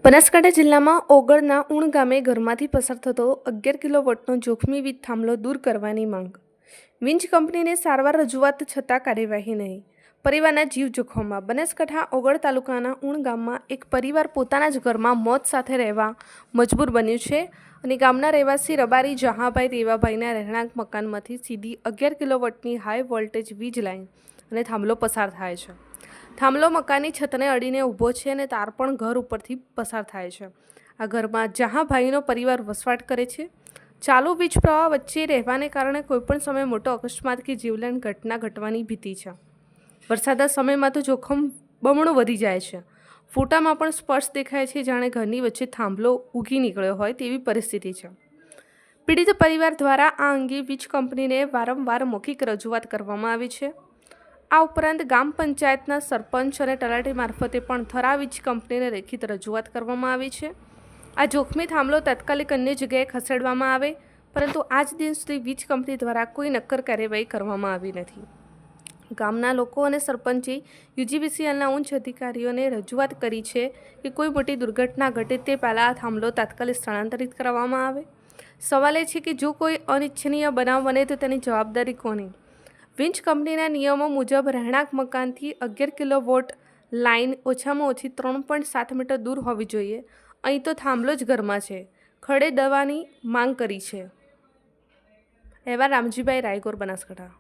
બનાસકાંઠા જિલ્લામાં ઓગળના ઉણ ગામે ઘરમાંથી પસાર થતો 11 કિલોવોટનો જોખમી વીજ થાંભલો દૂર કરવાની માંગ. વીજ કંપનીને સારવાર રજૂઆત છતાં કાર્યવાહી નહીં. પરિવારના જીવ જોખમમાં. બનાસકાંઠા ઓગળ તાલુકાના ઉણ ગામમાં એક પરિવાર પોતાના જ ઘરમાં મોત સાથે રહેવા મજબૂર બન્યું છે અને ગામના રહેવાસી રબારી જહાંભાઈ દેવાભાઈના રહેણાંક મકાનમાંથી સીધી 11 કિલોવોટની હાઈ વોલ્ટેજ વીજ લાઇન અને થાંભલો પસાર થાય છે. થાંભલો મકાનની છતને અડીને ઊભો છે અને તાર પણ ઘર ઉપરથી પસાર થાય છે. આ ઘરમાં જહાંભાઈનો પરિવાર વસવાટ કરે છે. ચાલુ વીજ પ્રવાહ વચ્ચે રહેવાને કારણે કોઈપણ સમયે મોટો અકસ્માત કે જીવલેણ ઘટના ઘટવાની ભીતિ છે. વરસાદના સમયમાં તો જોખમ બમણું વધી જાય છે. ફોટામાં પણ સ્પષ્ટ દેખાય છે, જાણે ઘરની વચ્ચે થાંભલો ઉગી નીકળ્યો હોય તેવી પરિસ્થિતિ છે. પીડિત પરિવાર દ્વારા આ અંગે વીજ કંપનીને વારંવાર મૌખિક રજૂઆત કરવામાં આવી છે. આ ઉપરાંત ગ્રામ પંચાયતના સરપંચ અને તલાટી મારફતે પણ થરા વીજ કંપનીને લેખિત રજૂઆત કરવામાં આવી છે. આ જોખમી થાંભલો તાત્કાલિક અન્ય જગ્યાએ ખસેડવામાં આવે, પરંતુ આજ દિન સુધી વીજ કંપની દ્વારા કોઈ નક્કર કાર્યવાહી કરવામાં આવી નથી. ગામના લોકો અને સરપંચે યુજીવીસીએલના ઉચ્ચ અધિકારીઓને રજૂઆત કરી છે કે કોઈ મોટી દુર્ઘટના ઘટે તે પહેલાં આ થાંભલો તાત્કાલિક સ્થળાંતરિત કરવામાં આવે. સવાલ એ છે કે જો કોઈ અનિચ્છનીય બનાવ બને તો તેની જવાબદારી કોની? વીજ કંપનીના નિયમો મુજબ રહેણાંક મકાનથી 11 કિલોવોટ લાઇન ઓછામાં ઓછી 3.7 મીટર દૂર હોવી જોઈએ. અહીં તો થાંભલો જ ઘરમાં છે. ખડે દવાની માંગ કરી છે. એવા રામજીભાઈ રાયગોર, બનાસકાંઠા.